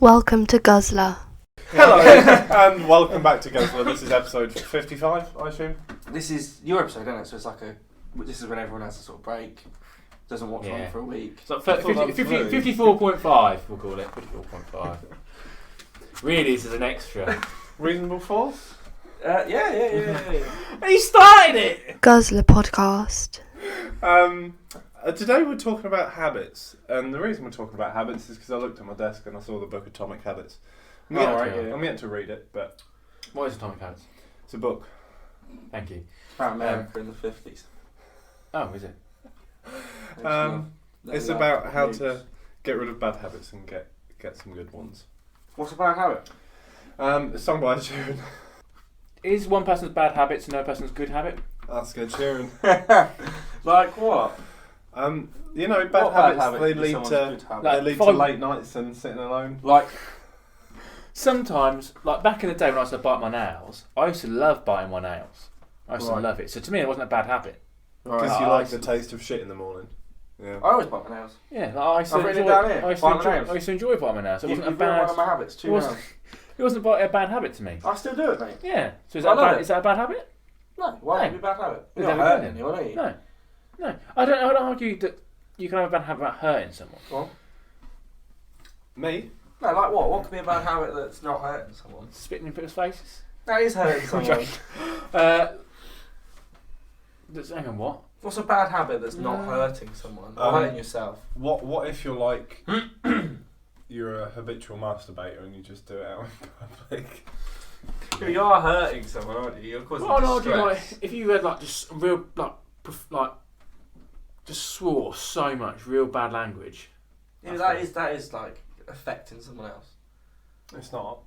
Welcome to Guzzlr. Hello, and welcome back to Guzzlr. This is episode 55, I assume. This is your episode, isn't it? So it's like this is when everyone has a sort of break, doesn't watch one for a week. So 54.5, we'll call it. 54.5. Really, this is an extra. Reasonable force? Yeah. And you started it! Guzzlr podcast. Today we're talking about habits, and the reason we're talking about habits is because I looked at my desk and I saw the book Atomic Habits. I'm yet to read it, but... What is Atomic Habits? It's a book. Thank you. About America in the 50s. Oh, is it? It's about how to get rid of bad habits and get some good ones. What's a bad habit? It's sung by Ed Sheeran. Is one person's bad habits another person's good habit? Ask Ed Sheeran. Like what? Bad What habits, they is lead someone's to good habit? Like, to late nights and sitting alone. Like, sometimes, like back in the day when I used to bite my nails, I used to love biting my nails. I used to love it. So to me, it wasn't a bad habit. Because you like the taste of shit in the morning. Yeah. I always bite my nails. Yeah, like, I used to I've written enjoy. it down here. I used to enjoy biting my nails. It wasn't a You've bad. one of my habits, two nails. It wasn't a bad habit to me. I still do it, mate. Yeah. So is I that love bad? it. Is that a bad habit? No, why would it be a bad habit? You're Is not that hurting good? anyone, are you? No. I don't argue that you can have a bad habit about hurting someone. What? Me? No, like what? What could be a bad habit that's not hurting someone? Spitting in people's faces. That is hurting someone. Hang on, what? What's a bad habit that's not hurting someone or hurting yourself? What if you're like you're a habitual masturbator and you just do it out in public? You are hurting someone, aren't you? You're causing distress. If you had just real just swore so much real bad language. Yeah, that is like affecting someone else. It's not.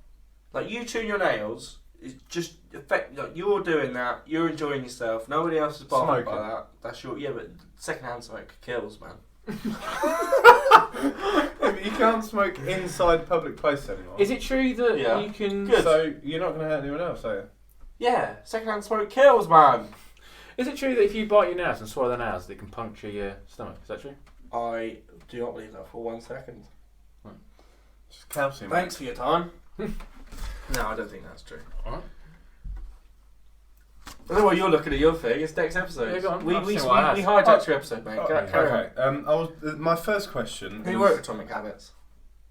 Like you chewing your nails is just affect. Like you're doing that. You're enjoying yourself. Nobody else is bothered by that. That's your but secondhand smoke kills, man. You can't smoke inside public places anymore. Is it true that you can? Good. So you're not going to hurt anyone else, are you? Yeah, secondhand smoke kills, man. Is it true that if you bite your nails and swallow the nails, it can puncture your stomach? Is that true? I do not believe that for 1 second. It's calcium. Thanks for your time. No, I don't think that's true. Alright. I don't know what you're looking at your thing. It's next episode. Yeah, go on. We I've seen what I asked. hijacked your episode, mate. Carry on. My first question. Who wrote Atomic Habits?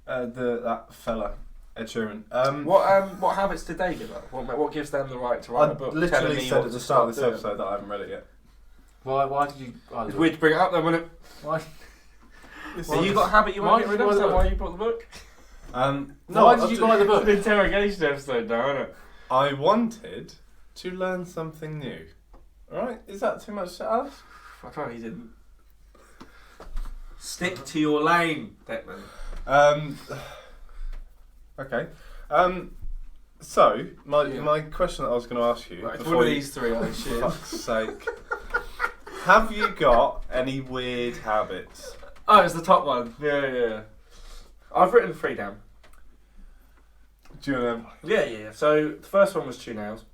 That fella, Ed Sheeran. What habits did they give up? What gives them the right to write a book? I literally telling me said what at the to start of this doing? episode that I haven't read it yet. Why did you? It's weird to bring it up then, wasn't it? Why? So you got a habit you want to get rid of? Is that why you bought the book? Why did you buy the book? It's an interrogation episode now, isn't it? I wanted to learn something new. Alright, is that too much to ask? I thought he didn't. Stick to your lane, Declan. Okay. So my question that I was going to ask you. Right, one of these three, oh shit. Fuck's sake. Have you got any weird habits? Oh, it's the top one. Yeah. I've written 3 down. Do you know them? Yeah. So the first one was chew nails,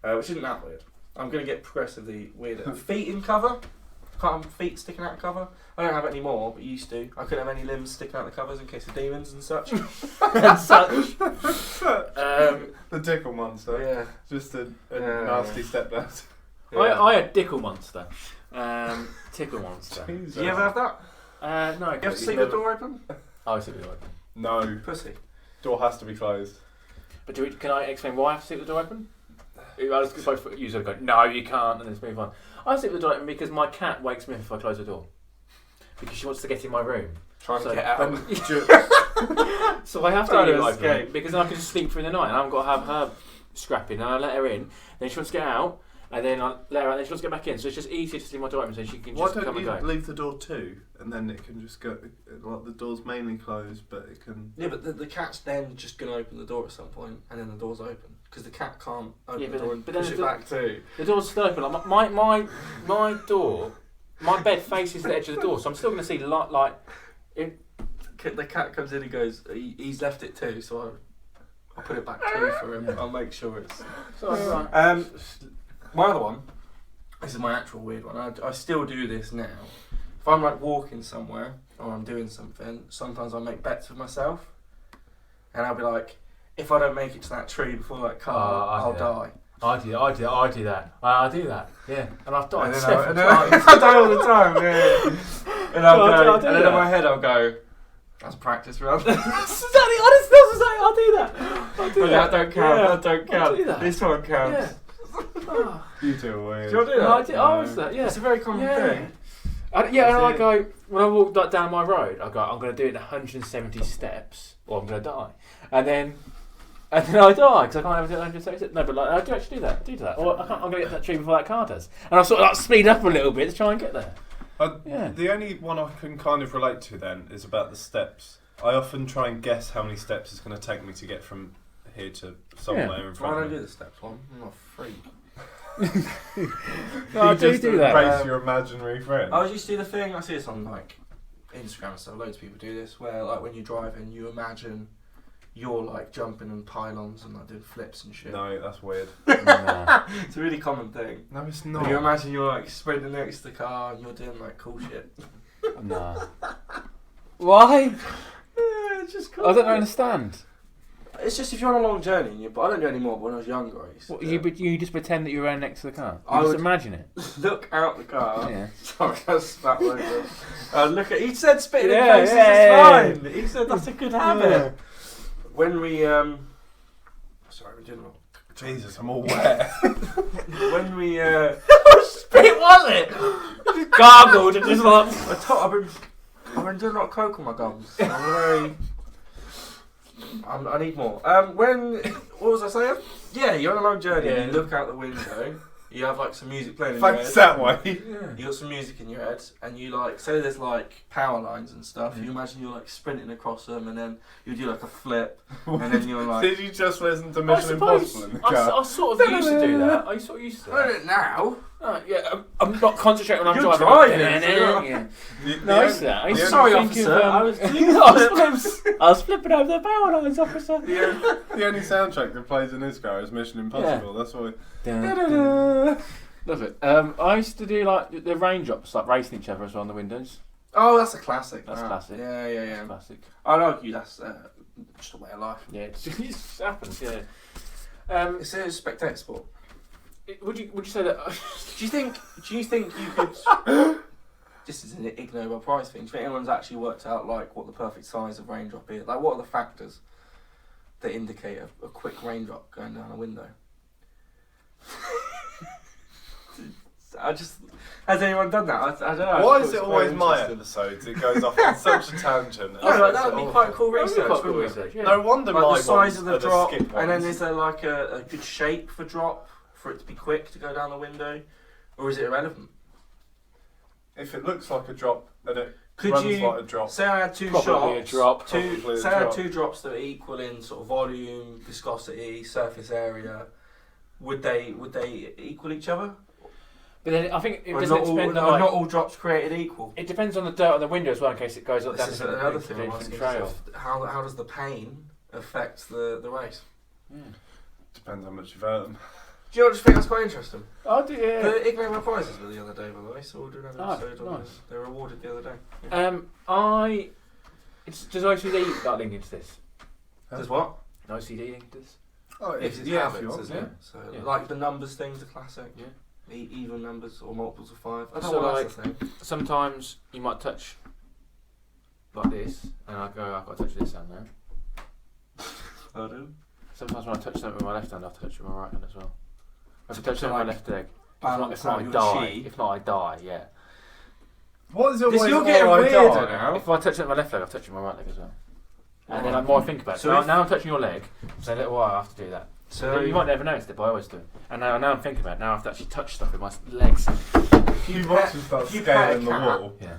which isn't that weird. I'm going to get progressively weirder. Feet in cover. Can't have feet sticking out the cover. I don't have it anymore, but used to. I couldn't have any limbs sticking out the covers in case of demons and such. The Dickle Monster. Yeah. Just a nasty stepdad. Yeah. I had Dickle Monster. Tickle Monster. Jesus. Do you ever have that? No. You have to sleep with the door open? I sleep with the door open. No. Pussy. Door has to be closed. But can I explain why I have to sleep with the door open? I was both you sort of go, no, you can't, and then move on. I sleep with the door open because my cat wakes me up if I close the door. Because she wants to get in my room. Trying to get out. So I have to Trying leave to it open escape. because then I can just sleep through the night and I haven't got to have her scrapping. And I let her in, then she wants to get out, and then I let her out, and then she wants to get back in. So it's just easier to leave my door open so she can just come and go. Why don't you leave the door too, and then it can just go, like the door's mainly closed, but it can... Yeah, but the cat's then just going to open the door at some point, and then the door's open. Because the cat can't open the door and push it back too. The door's still open. Like my door, my bed faces the edge of the door, so I'm still going to see the cat comes in and goes, he's left it too, so I'll put it back too for him. I'll make sure it's... My other one, this is my actual weird one, I still do this now. If I'm like walking somewhere, or I'm doing something, sometimes I make bets with myself. and I'll be like, if I don't make it to that tree before that car, I'll die. I do that. I do that. Yeah, and I've died several I times. die all the time. Yeah. And I'll do and then that. in my head I'll go, that's a practice run. Exactly, honestly, I'll do that. But that don't count. Yeah. That don't count. I'll do that. This one counts. Yeah. Oh. You two are weird. Do you want to do No, that? I do. I was that. Yeah. It's a very common thing. And I go, when I walk like, down my road, I go, I'm going to do it in 170 steps, or I'm going to die. And then I die, because I can't ever do it 170 steps. No, but like, I do actually do that. I do that. Or I'm going to get to that tree before that car does. And I sort of like speed up a little bit to try and get there. The only one I can kind of relate to then is about the steps. I often try and guess how many steps it's going to take me to get from here to somewhere in front Why of don't me. do the steps one? I'm not a freak. No, I do that. Embrace your imaginary friend. I used to do the thing, I see this on like Instagram and stuff, loads of people do this, where like when you're driving you imagine you're like jumping on pylons and like doing flips and shit. No, that's weird. It's a really common thing. No, it's And not. you imagine you're like sprinting next to the car and you're doing like cool shit. No. Why? Yeah, it's just cool. I don't understand. It's just if you're on a long journey, but I don't do it anymore, but when I was younger I used to What, do you just pretend that you're around next to the car? I You just would- imagine it? look out the car. Yeah. Sorry, I spat all over. Look at. He said spitting Yeah, in faces yeah, is fine. He said that's a good habit. When we sorry, we didn't. Jesus, I'm all wet. When we Spit was it? Just gargled and just like. I've been doing a lot of coke on my gums. I need more. What was I saying? Yeah, you're on a long journey. Yeah. You look out the window. You have like some music playing in Thanks your head. that way. Yeah. You got some music in your head, and you like say there's like power lines and stuff. You imagine you're like sprinting across them, and then you do like a flip, and then you're like. Did you just listen to I Mission suppose Impossible in the car? I sort of used to do that. I sort of used to. I do it now. Yeah, I'm not concentrating when I'm You're driving. driving, Yeah. The- No, I the used to that. I used to Sorry, think officer. of, I was doing I was flipping over the power lines, officer. The only soundtrack that plays in this car is Mission Impossible. That's why. Love it. I used to do like the raindrops, like racing each other as well on the windows. Oh, that's a classic. That's Ah, classic. Yeah. Classic. I'd argue that's just a way of life. Yeah, it just happens. Yeah. It's a spectator sport. Would you say that? Do you think you could? This is an Ig Nobel Prize thing. Do you think anyone's actually worked out like what the perfect size of raindrop is? Like, what are the factors that indicate a quick raindrop going down a window? Has anyone done that? I don't know. Why I is thought it was always very my interesting. episodes? It goes off on such a tangent. No, like, that would be quite cool That would be research. quite cool wouldn't it? research, yeah. No wonder Like my the size ones of are the drop, skip and then ones. is there like a good shape for drop for it to be quick to go down the window, or is it irrelevant? If it looks like a drop, then it Could runs you like a drop. say I had two Probably a shots? drop. Probably a Say I had drop. two drops that are equal in sort of volume, viscosity, surface area. Would they equal each other? But then I think it Or doesn't depend on like, not all drops created equal. it depends on the dirt on the window as well in case it goes up This down is to another thing I'm different asking. trail. How does the pain affect the race? Depends how much you've hurt them. Do you know, I just think that's quite interesting. Oh, do yeah. The Ig Nobel Prizes were the other day, by the way, so we'll do another Oh, episode on nice. this. They were awarded the other day. Does OCD like link into this? Does what? An OCD link into this? Oh, It's yeah, if habits, you want, isn't yeah. it? So, Yeah. like the numbers thing's a classic. Yeah. Even numbers or multiples of 5. I don't So, know what like- that's the thing. Sometimes you might touch like this, and I go, I've got to touch this hand now. Pardon? Sometimes when I touch something with my left hand, I have to touch it with my right hand as well. I have to touch To, something with my like, left leg. balance If not, out I your die. chi. If not, I die. Yeah. What is it This- always you're getting all I weirder die? now. If I touch it with my left leg, I'm touching my right leg as well. And then Oh. the more I think about it, So so if- now I'm touching your leg, so a little while I have to do that. So You might never notice it, but I always do. And now I'm thinking about it, now I have to actually touch stuff with my legs. If you watch and start if you pet a scaling the cat- wall. Yeah.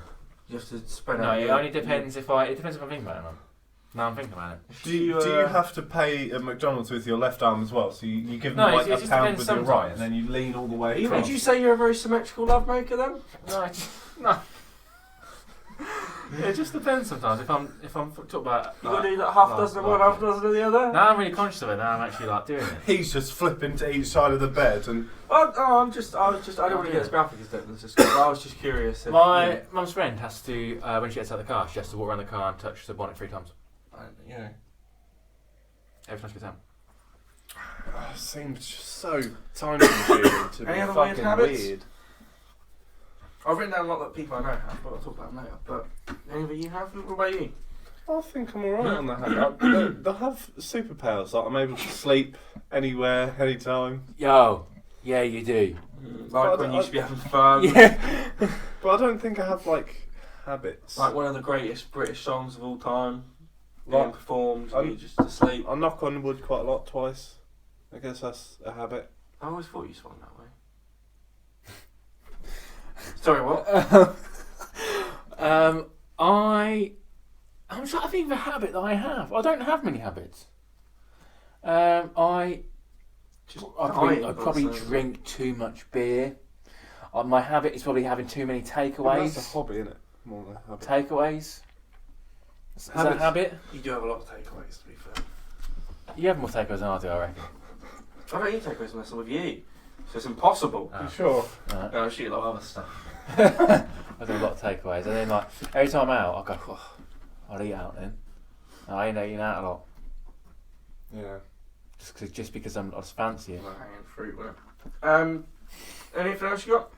you have to spread No, out. it only depends if I'm thinking about it or not. Now I'm thinking about it. Do you have to pay at McDonald's with your left arm as well? So you give No, them like it a just pound depends with your right, and sometimes. then you lean all the way Would across. you say you're a very symmetrical lovemaker then? No. It just depends sometimes. If I'm talking about. You got to do that half dozen of one, half dozen of the other? Now I'm really conscious of it. Now I'm actually like doing it. He's just flipping to each side of the bed, and I don't want to get as graphic as that. I was just curious. If, My mum's friend has to, when she gets out of the car, she has to walk around the car and touch the bonnet 3 times. Yeah. every time she gets out. It seems just so time consuming to be Any other weird fucking habits? weird. I've written down a lot that people I know have, but I'll talk about them later. But any of you have? What about you? I think I'm alright on that. They'll have superpowers, like I'm able to sleep anywhere, anytime. Yo, yeah, you do. Like when you should be having fun. Yeah. But I don't think I have, like, habits. Like one of the greatest British songs of all time being Like, performed, I'm- you just asleep. I knock on wood quite a lot, twice. I guess that's a habit. I always thought you swung that way. Sorry, what? I'm trying to think of a habit that I have. I don't have many habits. I probably drink too much beer. My habit is probably having too many takeaways. That's a hobby, isn't it? More than a habit. Takeaways. Is that a habit? You do have a lot of takeaways, to be fair. You have more takeaways than I do, I reckon. I don't eat takeaways unless I'm with you. So it's impossible. You sure? No, I shoot a lot of other stuff. I do a lot of takeaways, and then like every time I'm out, I go, oh, I'll eat out then. And I ain't eating out a lot, Yeah. just because I just fancy it. Hanging fruit, wasn't it? Anything else you got?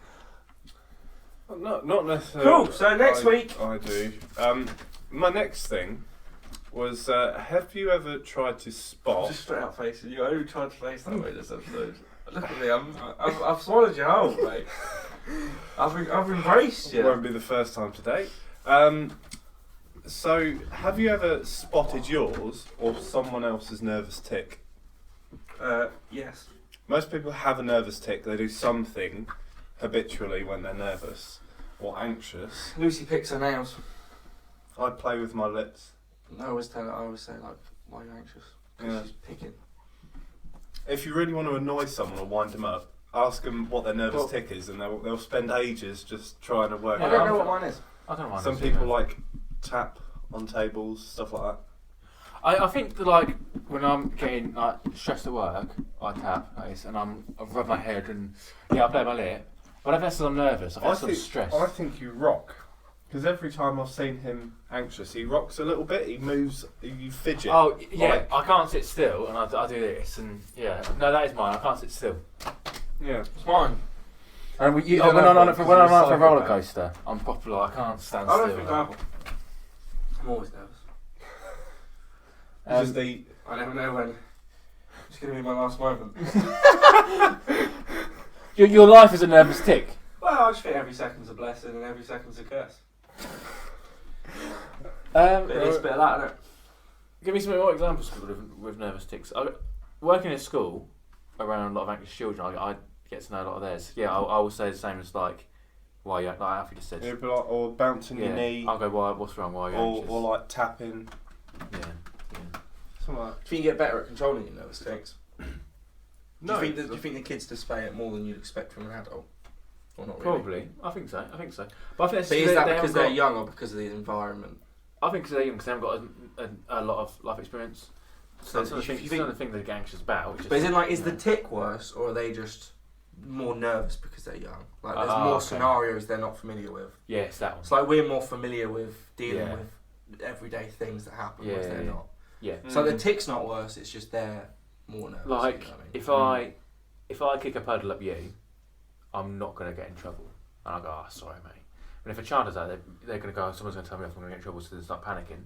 Not necessarily. Cool, so next week- I do. My next thing was, have you ever tried to spot... Just straight out facing you. I even tried to face that way this episode. Look at me, I've swallowed you whole, mate. I've embraced It you. won't be the first time today. So, have you ever spotted yours or someone else's nervous tick? Yes. Most people have a nervous tick. They do something habitually when they're nervous or anxious. Lucy picks her nails. I play with my lips. I always say, like, why are you anxious? Because Yeah. she's picking. If you really want to annoy someone or wind them up, ask them what their nervous Well- tick is, and they'll spend ages just trying to work I it don't out. know what mine is. I don't mind. Some people like tap on tables, stuff like that. I think that like when I'm getting like stressed at work, I tap, and I rub my head and I play my lip. But if that's I'm nervous, I feel stressed. I think you rock. Because every time I've seen him anxious, he rocks a little bit, he moves, you fidget. Oh yeah, Like- I can't sit still, and I do this, and no, that is mine. I can't sit still. Yeah. It's mine. And You when don't I'm have on one when I'm 'cause you're on a a roller psychopath. coaster, I'm popular. I can't stand I still. don't think I have one. I'm always nervous. Just the... I never know when. It's going to be my last moment. Your life is a nervous tick. Well, I just think every second's a blessing and every second's a curse. Bit of this, bit of that, innit? Give me some more examples with nervous ticks. Working in a school around a lot of anxious children, I get to know a lot of theirs. Yeah, I will say the same as like, why you like Alfie just said. It'd be like, or bouncing your knee, I'll go, what's wrong? Why are you anxious? or like tapping. Yeah. Something like Do you think you get better at controlling your nervous tics? No. Do you think the kids display it more than you'd expect from an adult? Or not really? Probably. I think so. But I think But is that because they're young or because of the environment? I think because they're young, because they haven't got a lot of life experience. So it's not you the thing they get anxious about. It's But is it like, is you the know. tick worse, or are they just more nervous because they're young? Like, there's Ah, more okay. scenarios they're not familiar with. Yeah, it's that one. It's like we're more familiar with dealing Yeah. with everyday things that happen, Yeah, whereas they're yeah. not. Yeah. So the tick's not worse, it's just they're more nervous. Like, you know what I mean? if I kick a puddle up you, I'm not going to get in trouble. And I go, sorry, mate. And if a child does that, they're going to go, someone's going to tell me off, I'm going to get in trouble, so they start panicking.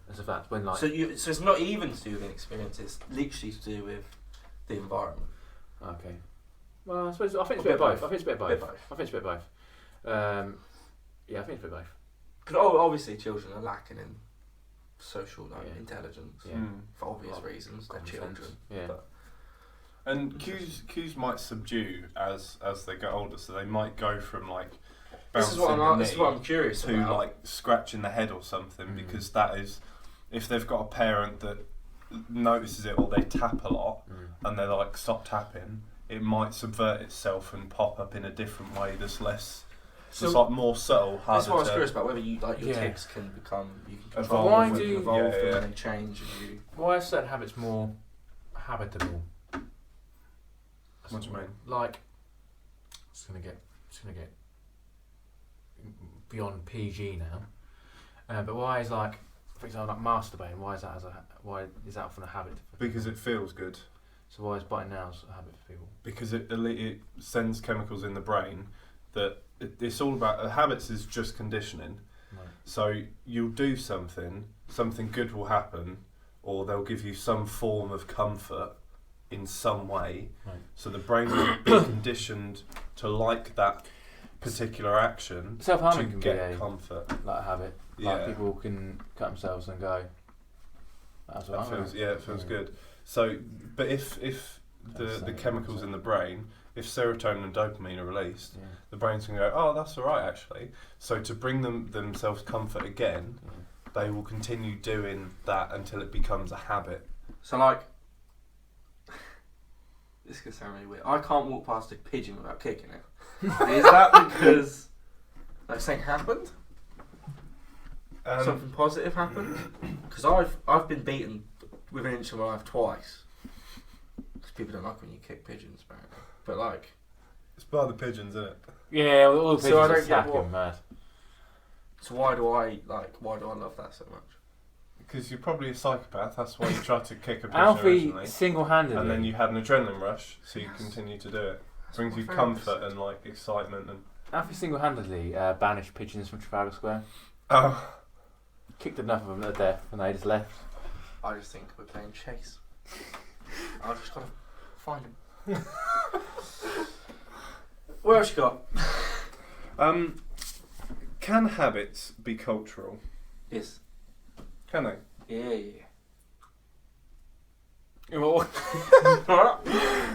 And so that's when, like... So it's not even to do with inexperience, it's literally to do with the environment. Okay. Well, I think it's a Or bit bit of both. both. I think it's a bit of Bit both. both. I think it's a bit of both. Yeah, I think it's a bit of both. Because obviously children are lacking in social Yeah. intelligence Yeah. for obvious Well, reasons. They're common children. sense. Yeah. But And cues might subdue as they get older, so they might go from like this is bouncing what the this is knee what I'm curious to about. like scratching the head or something, Mm. because that is, if they've got a parent that notices it or they tap a lot and they're like stop tapping, it might subvert itself and pop up in a different way that's less. So it's like more subtle, harder That's what I was to- curious about, whether you like your Yeah. tics can become you can Evolve. control Why them, do- you can evolve Yeah, them yeah. and they change and you. Why are certain habits more habitable? What do you mean? Like, it's gonna get beyond PG now. But why is like for example, like masturbating. Why is that often a habit? Because it feels good. So why is biting nails a habit for people? Because it sends chemicals in the brain that it's all about. Habits is just conditioning. Right. So you'll do something good will happen, or they'll give you some form of comfort in some way. Right. So the brain will be conditioned to like that particular action to Self-harming can get be comfort. like a habit. Yeah. Like people can cut themselves and go, that's That what feels, it feels good. So, but if the That's chemicals in the brain, if serotonin and dopamine are released, Yeah. the brain's going to go, oh, that's all right, actually. So to bring themselves comfort again, they will continue doing that until it becomes a habit. So like, this could sound really weird. I can't walk past a pigeon without kicking it. Is that because like something happened? Something positive happened? Because I've been beaten with an inch of my life twice. Because people don't like when you kick pigeons, apparently. But like, It's by the pigeons, isn't it? Yeah, all the So pigeons I are don't get slapping mad. so why do I love that so much? Because you're probably a psychopath. That's why you tried to kick a pigeon Alfie originally. single-handedly. And then you had an adrenaline rush, so you continue to do it. That's Brings my you favourite comfort bit. and like excitement and. Alfie single-handedly banished pigeons from Trafalgar Square. Oh. Kicked enough of them to death, and they just left. I just think we're playing chase. I've just got to find him. What else you got? Can habits be cultural? Yes. Can they? Yeah.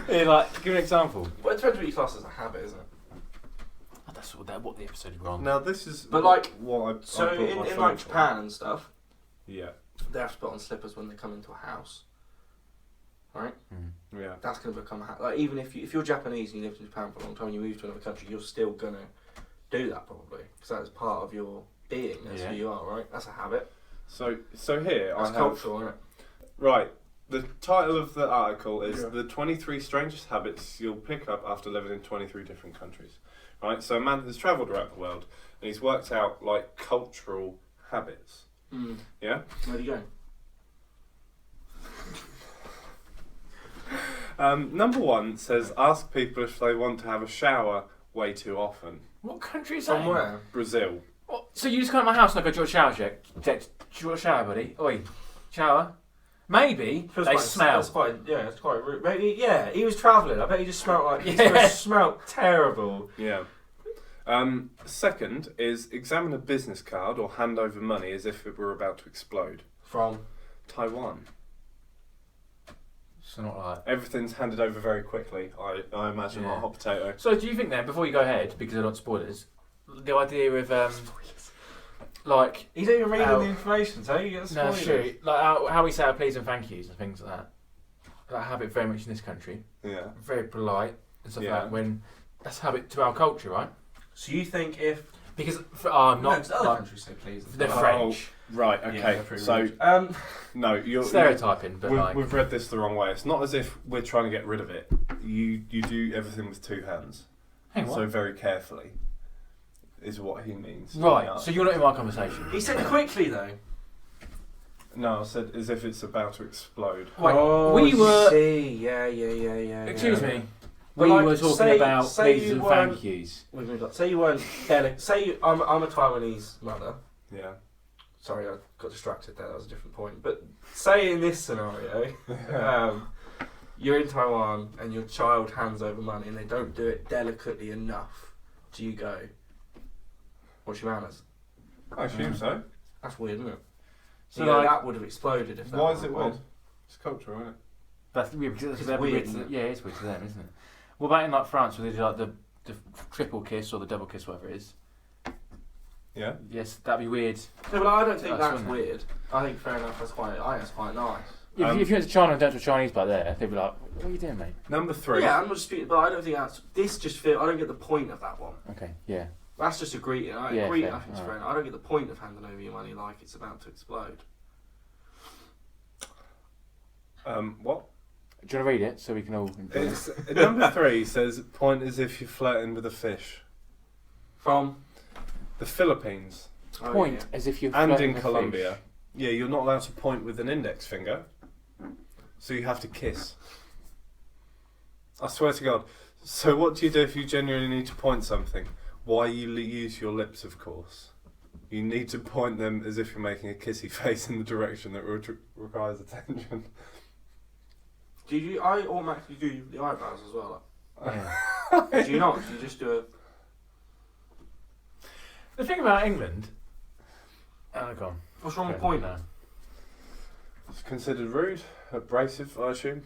Yeah, like, give an example. Well, it depends what you class as a habit, isn't it? Oh, that's what the episode we're on. Now this is. But like, what I so put my in foot like for. Japan and stuff, Yeah. they have to put on slippers when they come into a house. Right? Yeah. That's going to become a habit. Like, even if you're Japanese and you lived in Japan for a long time and you move to another country, you're still going to do that probably. Because that's part of your being. That's who you are, right? That's a habit. So here That's I have. cultural, isn't it? Right. The title of the article is Yeah. The 23 Strangest Habits You'll Pick Up After Living in 23 Different Countries. Right? So a man has travelled around the world and he's worked out like cultural habits. Mm. Yeah? Where do you go? Number one says ask people if they want to have a shower way too often. What country is that? From where? Brazil. What? So you just come to my house and I go, do you want a shower, Jack? Do you want a shower, buddy? Oi, shower? Maybe Feels they quite, smell. It's quite rude. Maybe, yeah, he was travelling. I bet he just smelled like. He Yeah. smelled terrible. Yeah. Second is examine a business card or hand over money as if it were about to explode. From. Taiwan. So not like. Everything's handed over very quickly, I imagine, Yeah. like a hot potato. So do you think then, before you go ahead, because I don't want spoilers, the idea of like He's not even reading How- the information, so you get no, spoilers. sure, like how we say our please and thank yous and things like that. That habit very much in this country, Yeah. very polite and stuff Yeah. like that. When that's a habit to our culture, right? So you think if Because I'm no, not 'cause other like, countries say please. they're Oh, French, Right, Yeah, okay. they're pretty So, rude. no, you're... stereotyping, but like We've read this the wrong way. It's not as if we're trying to get rid of it. You do everything with two hands. hang on. So very carefully is what he means. Right, Yeah. so you're not in my conversation. He said quickly though. No, I said as if it's about to explode. Wait, Oh, we were. See. Yeah. Excuse me. But We like, were talking say- about say pleases you and weren't- thank yous. We've moved on. Say you weren't delicate. Say I'm a Taiwanese mother. Yeah. Sorry, I got distracted there. That was a different point. But say in this scenario, you're in Taiwan and your child hands over money and they don't do it delicately enough. Do you go? What's your manners? I assume so. That's weird, isn't it? So So like- that would have exploded if that. Why was is it wrong. weird? It's cultural, isn't it? That's weird because It's they're weird, weird. isn't it? Yeah, it's weird to them, isn't it? What about in like France where they do like the triple kiss or the double kiss, whatever it is? Yeah. Yes, that'd be weird. No, but I don't think That's that's wouldn't it? weird. I think fair enough. That's quite. I think that's quite nice. If you went to China and don't to a Chinese back there, they'd be like, "What are you doing, mate?" Number 3. Yeah, I'm not disputing, but I don't think that's. This just feel. I don't get the point of that one. Okay, yeah. That's just a greeting. I Yeah, agree. fair, I think it's alright. fair. I don't get the point of handing over your money like it's about to explode. What? Do you want to read it so we can all? It's, number 3 says point as if you're flirting with a fish. From The Philippines oh, Point as if you're and flirting in with a Colombia. fish. Yeah, you're not allowed to point with an index finger, so you have to kiss. I swear to God. So what do you do if you genuinely need to point something? Why you use your lips, of course. You need to point them as if you're making a kissy face in the direction that requires attention. I automatically do the eyebrows as well. Yeah. Do you not? Do you just do a... The thing about England... Oh, go on. What's wrong with pointing? No. It's considered rude, abrasive, I assume.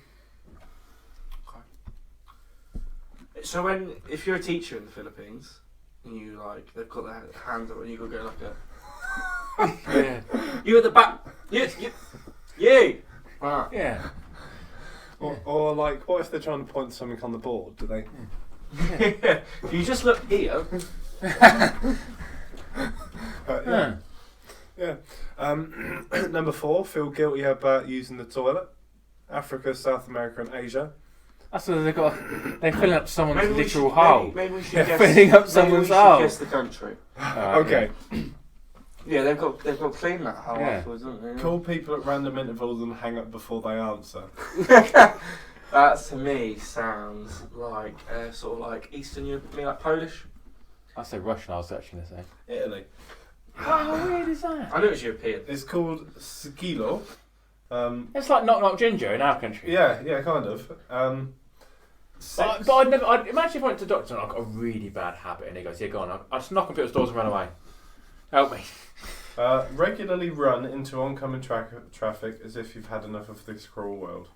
So if you're a teacher in the Philippines, and you like, they've got their hands up and you go like a... Yeah. You at the back! You! Ah. Yeah. Or like, what if they're trying to point something on the board? Do they? Yeah. You just look here. Yeah. Yeah. Number 4, feel guilty about using the toilet. Africa, South America, and Asia. That's what they're filling up someone's Maybe we literal should- hole. Maybe we should They're guess. filling up Maybe someone's we hole. should guess the country. Okay. Yeah, they've got to clean that hole Yeah. afterwards, haven't they? Call people at random intervals and hang up before they answer. That to me sounds like sort of like Eastern Europe, like Polish. I say Russian, I was actually going to say. Italy. How weird is that? I knew it was European. It's called Skilo. It's like knock knock ginger in our country. Yeah, kind of. But I'd imagine if I went to the doctor and I've got a really bad habit and he goes, yeah, go on, I'll just knock on people's doors and run away. Help me. Regularly run into oncoming traffic as if you've had enough of this cruel world.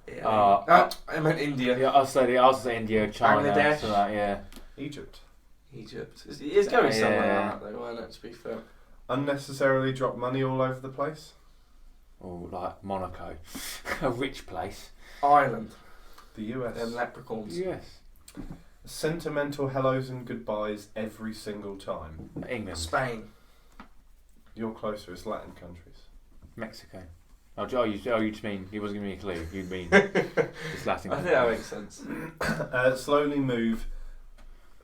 Yeah. I meant India. Yeah, I'll say India, China, Bangladesh. so that, yeah. Egypt. Egypt. It's going somewhere Yeah. like that though, isn't it, to be fair. Unnecessarily drop money all over the place. Or like Monaco, a rich place. Ireland. The US. Them leprechauns. Yes. Sentimental hellos and goodbyes every single time. England. Spain. You're closer, it's Latin countries. Mexico. You just mean, he wasn't giving me a clue. You mean it's Latin. I think that makes sense. Slowly move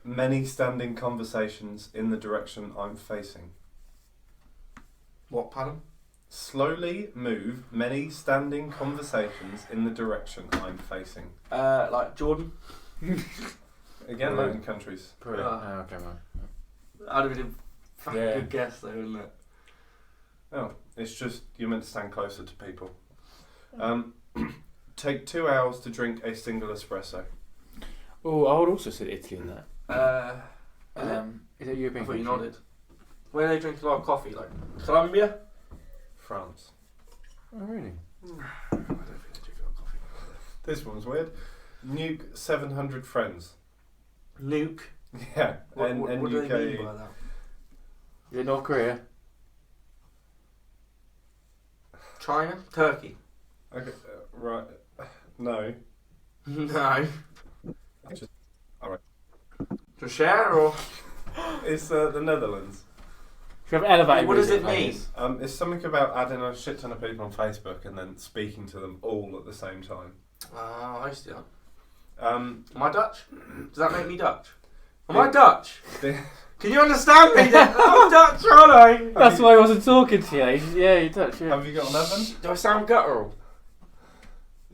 many standing conversations in the direction I'm facing. What, pardon? Slowly move many standing conversations in the direction I'm facing. Like Jordan. Again, Latin countries. Brilliant. Oh. Oh, okay, right. I'd have been a fucking Yeah. good guess though, wouldn't it? Oh, it's just you're meant to stand closer to people. Take 2 hours to drink a single espresso. Oh, I would also say Italy in that. Is it I European? thought you country? nodded. Where they drink a lot of coffee, like Colombia? France. Oh, really? I don't think they drink a lot of coffee. This one's weird. Nuke 700 friends. Nuke. Yeah, What do UK. they mean by that? Is it North Korea? China? Turkey? Okay, right. No. No. Just- alright. To share or? It's the Netherlands. Should we have elevated What does music, it mean? please? It's something about adding a shit ton of people on Facebook and then speaking to them all at the same time. Oh, I see that. Um, Am I Dutch? Does that make me Dutch? Am Yeah. I Dutch? the- Can you understand me? I'm Dutch, aren't I? That's why I wasn't talking to you. Yeah, you touch. Yeah. have you got an oven? Do I sound guttural?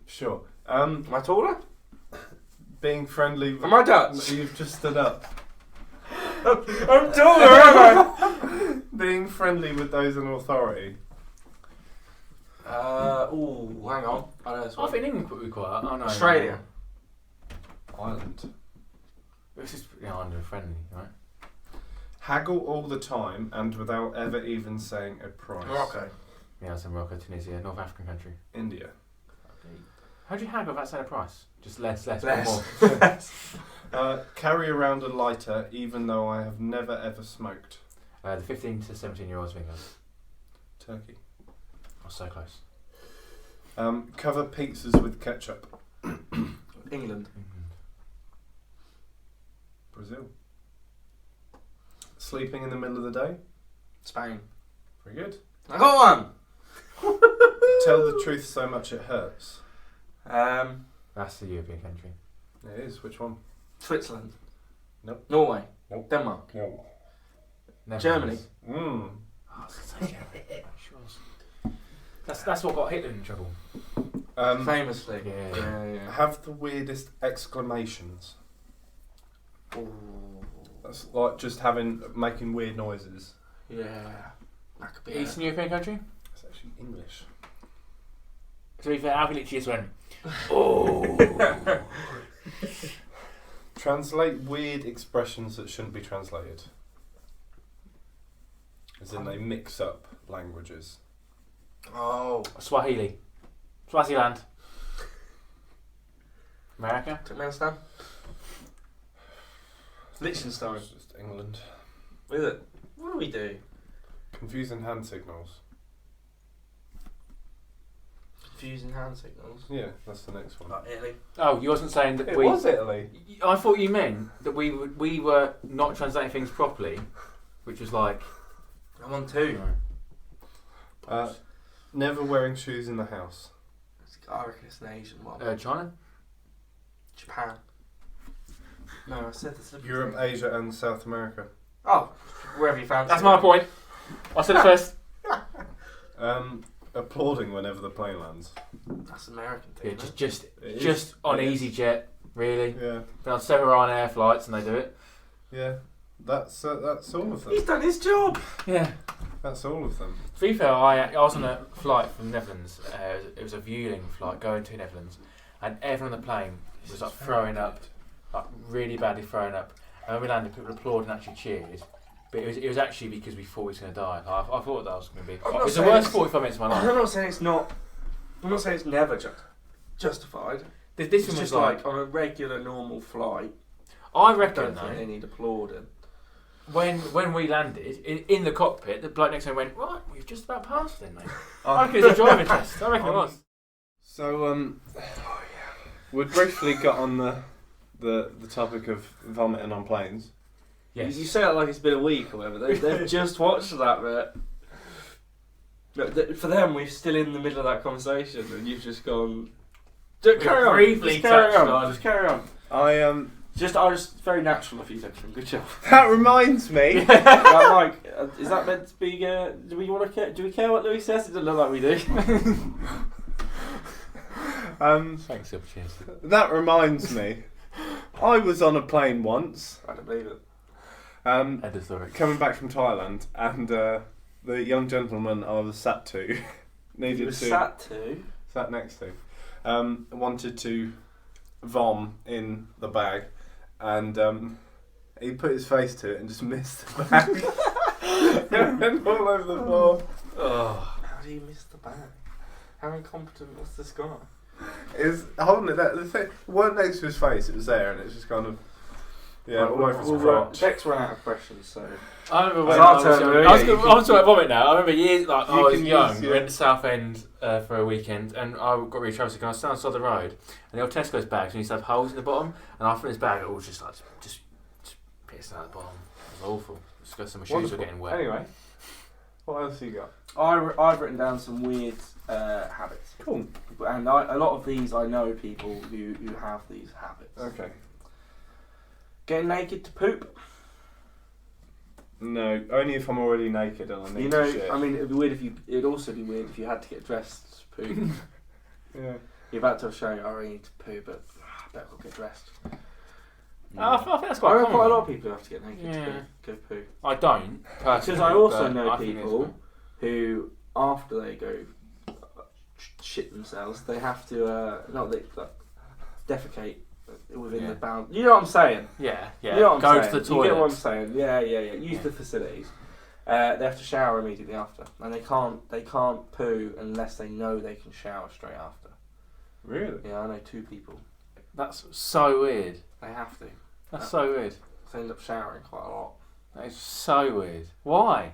Sure. Am I taller? Being friendly. Am I Dutch? You've just stood up. I'm taller, aren't Being friendly with those in authority. I? Ooh, hang on. I know this I one. think England would be quite. Oh no. Australia. Island. It's just friendly, right? Haggle all the time and without ever even saying a price. Morocco. Yeah, it's in Morocco, Tunisia, North African country. India. How do you haggle without saying a price? Just less, Less. more. Carry around a lighter even though I have never ever smoked. The 15 to 17-year-olds of England. Turkey. Oh, so close. Cover pizzas with ketchup. England. Brazil. Sleeping in the middle of the day. Spain. Very good. I got one! Tell the truth so much it hurts. That's the European country. It is. Which one? Switzerland. Nope. Norway. Nope. Denmark. No. Germany. Mm. Oh, I was going to say Germany. That's what got Hitler in trouble. Famously. Yeah. Have the weirdest exclamations. Ooh. That's like just making weird noises. Yeah. That could be Eastern European country? It's actually English. To be fair, Alvin literally just went, oh. Translate weird expressions that shouldn't be translated. As in they mix up languages. Oh. Swahili. Swaziland. America? Turkmenistan? Liechtenstein. It's just England. Is it? What do we do? Confusing hand signals. Confusing hand signals? Yeah, that's the next one. Like Italy? Oh, you wasn't saying that It was Italy. I thought you meant that we were not translating things properly, which was like... I'm on 2. Never wearing shoes in the house. I reckon it's an Asian one. China? Japan. No, I said this. Europe, Asia and South America. Oh, wherever you fancy. That's my point. I said it first. Applauding whenever the plane lands. That's American thing. Yeah, just on EasyJet, really. Yeah. Been on 7 Ryanair flights and they do it. Yeah. That's all of them. He's done his job. Yeah. That's all of them. To be fair, I was on a flight from Netherlands. It was a Vueling flight going to Netherlands, and everyone on the plane was like throwing up, like really badly throwing up. And when we landed, people applauded and actually cheered. But it was actually because we thought he was going to die. I thought that was going to be. It was the worst 45 minutes of my life. I'm not saying it's not. I'm not saying it's never justified. This It's one was just like on a regular, normal flight. I I reckon don't think they need applauding. when we landed in the cockpit, the bloke next to me went, "Right, we've just about passed then, mate." I reckon it's a driving test. I reckon it was. So we briefly got on the topic of vomiting on planes. Yes. You say that like it's been a week or whatever. They've just watched that bit. Look, for them, we're still in the middle of that conversation, and you've just gone. Carry on. Briefly Just carry touched on. on. Just carry on. I Just very natural of you, Declan. Good job. That reminds me. Mike, is that meant to be? Do we want to care? Do we care what Louis says? It doesn't look like we do. Thanks for the opportunity. That reminds me. I was on a plane once. I don't believe it. End of story. Coming back from Thailand, and the young gentleman I was sat to You needed were to sat next to wanted to vom in the bag, and he put his face to it and just missed the bag. It went all over the floor. Oh. How do you miss the bag? How incompetent was this guy? It was holding it there. The thing weren't next to his face; it was there, and it's just kind of all over his crotch. Dex ran out of questions, so I remember when It's I our was turn, young. Louis. I was talking about vomit now. I remember years, like You I was can young, use, we went to Southend for a weekend, and I got really travel sick, and I was standing outside the road, and the old Tesco's bags, and used to have holes in the bottom, and after his bag, it was just like, just pissing out the bottom. It was awful. Disgusting. My shoes Wonderful. were getting wet. Anyway, What else you got? I've written down some weird habits. Cool. And a lot of these I know people who have these habits. Okay. Getting naked to poop. No, only if I'm already naked and I need to shit. I mean, it'd also be weird if you had to get dressed to poop. Yeah. You're about to show you, I really need to poo, but I better go get dressed. I think that's I quite know common. quite a lot of people who have to get naked Yeah. to go poo. I don't, personally. Because I also but know I think people it's who, after they go shit themselves, they have to defecate within the bound. You know what I'm saying? yeah. You know what I'm Go saying? to the toilet. You get what I'm saying? Yeah. Use the facilities. They have to shower immediately after, and they can't poo unless they know they can shower straight after. Really? Yeah, I know 2 people. That's so weird. They have to. That's so weird. They end up showering quite a lot. That is so weird. Why?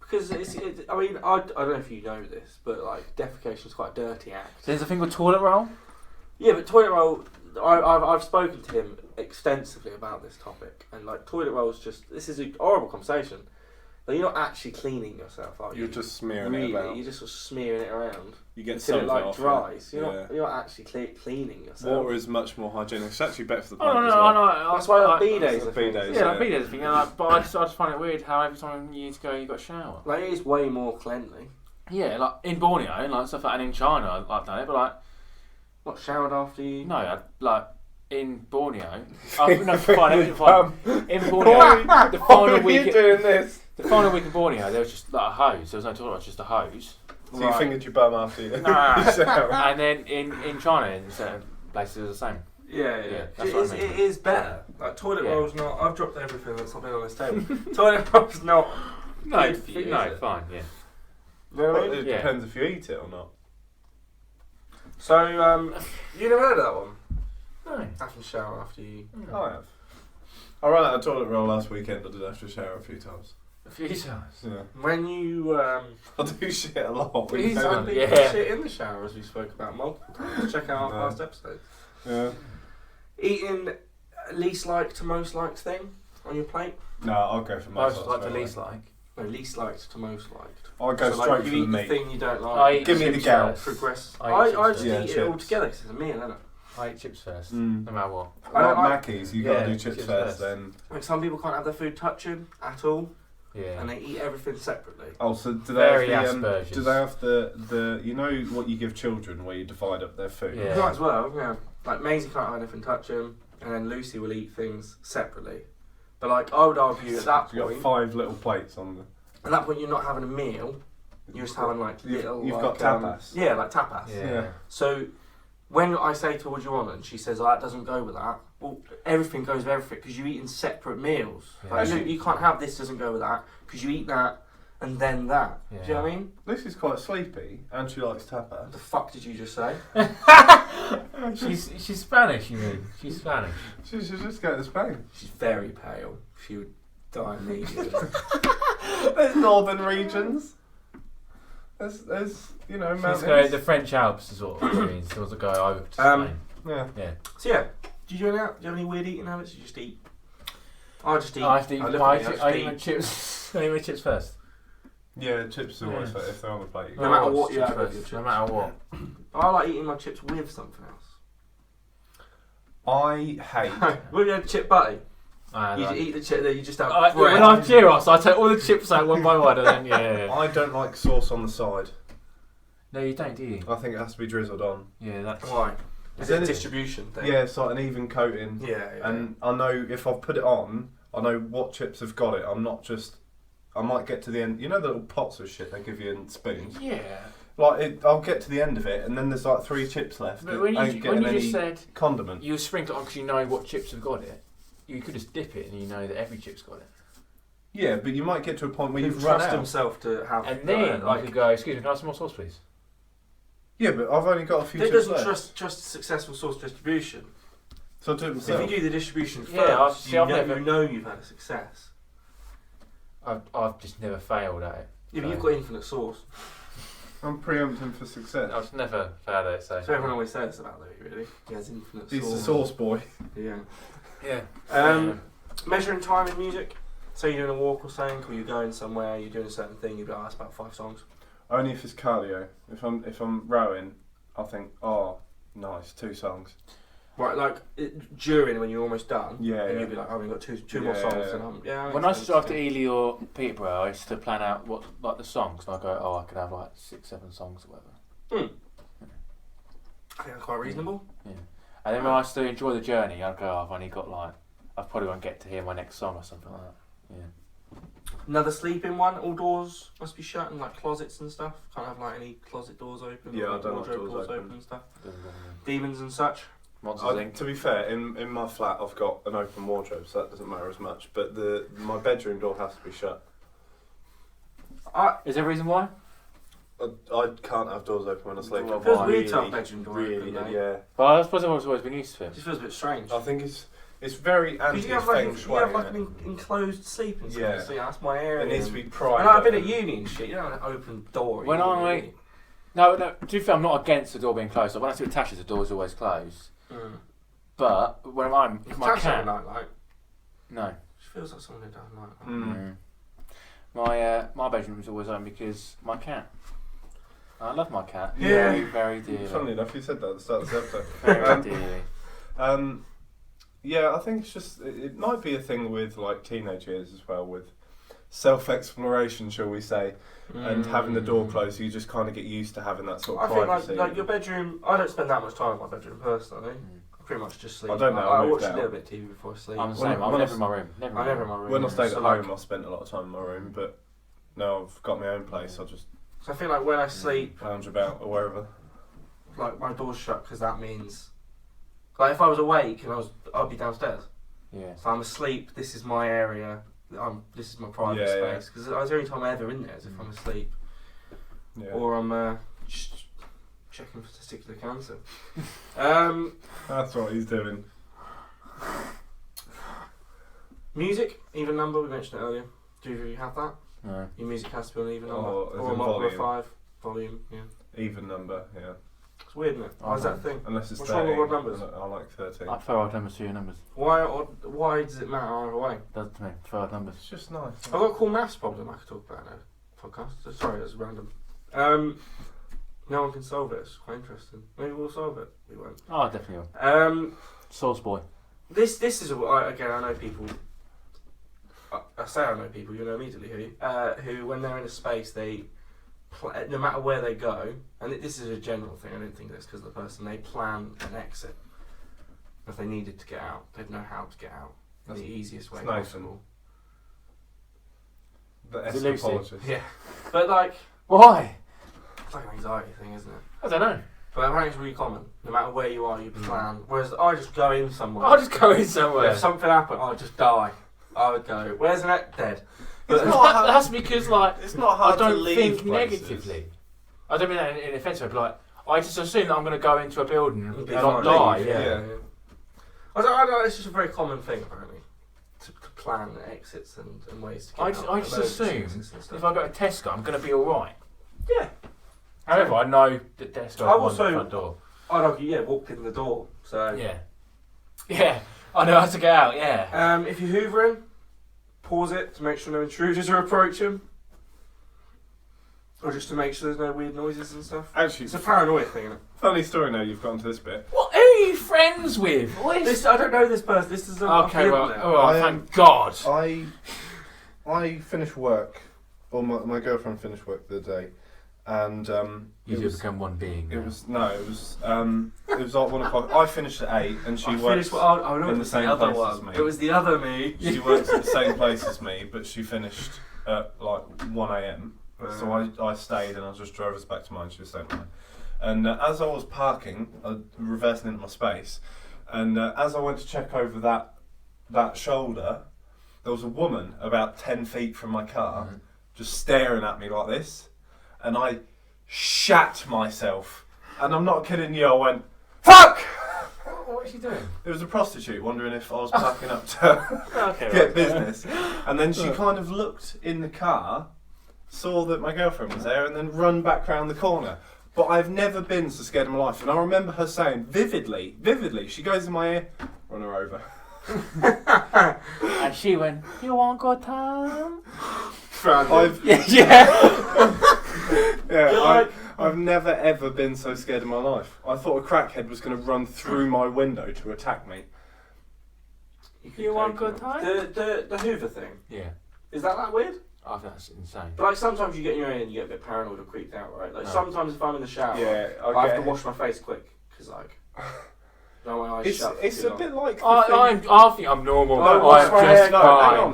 Because I mean, I don't know if you know this, but like defecation is quite a dirty act. There's a thing called toilet roll. Yeah, but toilet roll. I've spoken to him extensively about this topic, and like toilet roll is just, this is a horrible conversation. Like, you're not actually cleaning yourself, are you? You're just smearing really, it about. you're just sort of smearing it around You get until some it like off dries. it. You're not actually cleaning yourself. Water is much more hygienic. It's actually better for the Oh plant no, as no, well. no. That's why like That's bidets the are things. bidets, Yeah, like be there thing. But I just find it weird how every time you need to go, you got to shower. Like, it is way more cleanly. Yeah, like in Borneo and like stuff like, and in China I've done it, but like What, showered after you? no, like in Borneo. No, fine. In Borneo, the Why final are you week. doing this? The final week in Borneo, there was just like a hose. There was no toilet, just a hose. So you fingered your bum after you? Nah. shower? And then in China, in certain places, it was the same. Yeah. That's what I mean. It is better. Like toilet Yeah. roll's not. I've dropped everything that's not been on this table. Toilet roll's not. No, good for you, no, is it? fine, yeah. You know what I Well, mean? it depends if you eat it or not. So you never heard of that one? No. Having a shower after you. I have. I ran out of toilet roll last weekend. I did have to shower a few times. A few times. Yeah. When you I do shit a lot. please you know don't that. be Yeah. shit in the shower as we spoke about multiple times. Check out our No. past episodes. Yeah. Eating least liked to most liked thing on your plate. No, I'll go for Most most. like the least like. No, least liked to most liked. I'll go so straight like for you the eat the meat. thing you don't I like. eat Give me the chips gal. first. Progress. I I eat just chips Yeah, eat it all chips. together because it's a meal, isn't it? I eat chips first, Mm. no matter what. I don't Like like- Mackies, you Yeah, gotta do chips chips first, first. then. Like some people can't have their food touching at all, Yeah. and they eat everything separately. Oh, so do they Very have the, Asperger's. do they have the you know what you give children where you divide up their food? Yeah. Might as well, yeah. Like Maisie can't have anything touching, and then Lucy will eat things separately. But like I would argue at that You got point, 5 little plates on the. at that point you're not having a meal. You're just having like little. You've like, got tapas. Yeah, like tapas. Yeah. So when I say to her, "What do you want?" and she says, "Oh, that doesn't go with that." Well, everything goes with everything because you eat in separate meals. Yeah. Like, you can't have this doesn't go with that because you eat that and then that. Yeah. Do you know what I mean? Lucy's quite sleepy and she likes What tapas. the fuck did you just say? She's Spanish, you mean? She's Spanish. She should just go to Spain. She's very pale. She would die immediately. There's northern regions. There's you know She's mountains. going the French Alps is what it means. She wants to go over to Spain. Yeah. Yeah. So yeah, do you do you have any weird eating habits? You just eat. I just eat. I have to eat look my, at me, I just eat my eat. chips. I eat my chips first. Yeah, chips are always Yeah. if they're on the plate. No matter Oh, what you chips have with first, your no chips. matter what. I like eating my chips with something else. I hate. With your chip butty, I you like- eat the chip. Then you just have when bread. I have gyros, I take all the chips out one by one, and then yeah. I don't like sauce on the side. No, you don't, do you? I think it has to be drizzled on. Yeah, that's. Why? Is Then it a it- distribution thing? Yeah, it's like an even coating. Yeah. And I know if I've put it on, I know what chips have got it. I'm not just. I might get to the end. You know the little pots of shit they give you in spoons. Yeah. Like I'll get to the end of it, and then there's like 3 chips left. But that when ain't you getting just any said condiment. you sprinkle it on because you know what chips have got it, you could just dip it and you know that every chip's got it. Yeah, but you might get to a point where He you've run trust out. himself to have. And then I like could go, excuse me, can I have some more sauce, please? Yeah, but I've only got a few Dick chips doesn't left. trust successful source distribution. So I do it If myself. you do the distribution first, Yeah, I've- see, you, I've know, never- you know you've had a success. I've just never failed at it. Yeah, but So- you've got infinite sauce. I'm preempting for success. I've never failed at it, so. So everyone always says about Louis, really. He has infinite He's sauce. the sauce boy. Yeah. Yeah. Measuring time in music. So you're doing a walk or something, or you're going somewhere, you're doing a certain thing, you'd be like, that's about 5 songs. Only if it's cardio. If I'm rowing, I think, oh, nice, 2 songs. Right, like during when you're almost done, Yeah, and yeah. you'd be like, oh, we've got two more Yeah, songs, yeah. and I'm, yeah. When I started at Ely or Peterborough, I used to plan out what like the songs, and I go, oh, I could have like 6, 7 songs or whatever. I think that's quite reasonable. And then when I used to enjoy the journey, I'd go, oh, I've only got like, I probably won't get to hear my next song or something like that. Yeah. Another sleeping one, all doors must be shut, and like closets and stuff. Can't have like any closet doors open. Yeah, or I don't like wardrobe doors open. and stuff. Doesn't bother me. Demons and such. Monsters Inc. To be fair, in my flat I've got an open wardrobe, so that doesn't matter as much. But my bedroom door has to be shut. Is there a reason why? I can't have doors open when I sleep. Well, It feels why? weird to have bedroom door Really, open, though. yeah. Well, I suppose I've always been used to It it. just feels a bit strange. I think it's very anti Because you have like, feng you shui. have like innit? an enclosed sleeping space. Yeah. So yeah, that's my area. It needs to be private. And I've been at uni and shit. You don't have an open door. When I- No, to be fair, I'm not against the door being closed. Like, when I sit with Tasha, the door's always closed. But when I'm with my Tasha cat, night light. no. She feels like someone who does night light. Mm. My bedroom's always open because my cat. I love my cat. Yeah. Very, very dearly. Funnily enough, you said that at the start of this episode. Very dearly. Yeah, I think it's just it might be a thing with like teenage years as well, with self-exploration, shall we say, and having the door closed, you just kind of get used to having that sort of privacy. think like your bedroom. I don't spend that much time in my bedroom personally. I pretty much just sleep. I don't know. I watch a little bit of TV before I sleep. I'm the same. I'm never in my room. I'm never in my room. When I stayed at So, home, I spent a lot of time in my room, but now I've got my own place. I just So I feel like when I sleep, lounge about or wherever. like my door's shut because that means, like if I was awake and I'd be downstairs. Yeah. So I'm asleep. This is my area. This is my private space because the only time I'm ever in there is if I'm asleep or I'm just checking for testicular cancer. That's what he's doing. Music, even number. We mentioned it earlier. Do you have that? No. Your music has to be an even number Or or a multiple of 5 volume. Yeah. Even number, yeah. It's weird, isn't it? Why is that a thing? Unless it's What's 13. wrong with odd numbers? I like 13. I prefer odd numbers to your numbers. Why does it matter either way? Does to me. Prefer odd numbers. It's just nice. I've got a cool maths problem I could talk about in a podcast. Sorry, that's random. No one can solve it. It's quite interesting. Maybe we'll solve it. We won't. Oh, definitely will. Source boy. This is again. I know people. I say I know people. You know immediately who when they're in a space they. No matter where they go, and this is a general thing, I don't think that's because of the person, they plan an exit. If they needed to get out, they'd know how to get out in the easiest way possible. The Is it escapologist. Yeah. But like... Why? It's like an anxiety thing, isn't it? I don't know. But apparently it's really common. No matter where you are, you plan. Whereas I just go in somewhere. I'll just go in somewhere. If something happened, I'd just die. I would go, where's the net? Dead. But that's because, like, it's not hard I to don't leave think places. negatively. I don't mean that in an offensive way, but like, I just assume that I'm going to go into a building and Be not fine. die. Leave, Yeah. I don't know, it's just a very common thing, apparently. To plan exits and ways to get out. I just assume if I go to Tesco, I'm going to be alright. Yeah. However, I know that Tesco is the front door. I'd argue, walked in the door, so... Yeah. Yeah, I know how to get out, yeah. If you're hoovering, pause it to make sure no intruders are approaching. Or just to make sure there's no weird noises and stuff. Actually, It's a paranoia thing, isn't it? funny story now you've gone to this bit. What? Who are you friends with? I don't know this person. This is a... Okay, well, I thank God. I finished work, or my girlfriend finished work the other day, and You do become one being. it was like 1 o'clock. I finished at 8, and she works finished. I know in it the was same the other place as one. me. It was the other me. She works at the same place as me, but she finished at like 1 a.m. So I stayed and I just drove us back to mine. She was staying mine. And as I was parking, reversing into my space, and as I went to check over that shoulder, there was a woman about 10 feet from my car, just staring at me like this, and I shat myself. And I'm not kidding you. I went, "Fuck!" What is she doing? It was a prostitute wondering if I was parking up to get business. And then she kind of looked in the car, saw that my girlfriend was there, and then run back round the corner. But I've never been so scared in my life. And I remember her saying vividly, she goes in my ear, run her over. And she went, "You want good time?" I've never ever been so scared in my life. I thought a crackhead was going to run through my window to attack me. You want good time? The Hoover thing. Yeah. Is that weird? I think that's insane. But like sometimes you get in your ear and you get a bit paranoid or creeped out, right? Like sometimes if I'm in the shower, I have to wash my face quick because like. No, my eyes shut. It's a bit like. I think I'm normal. Hang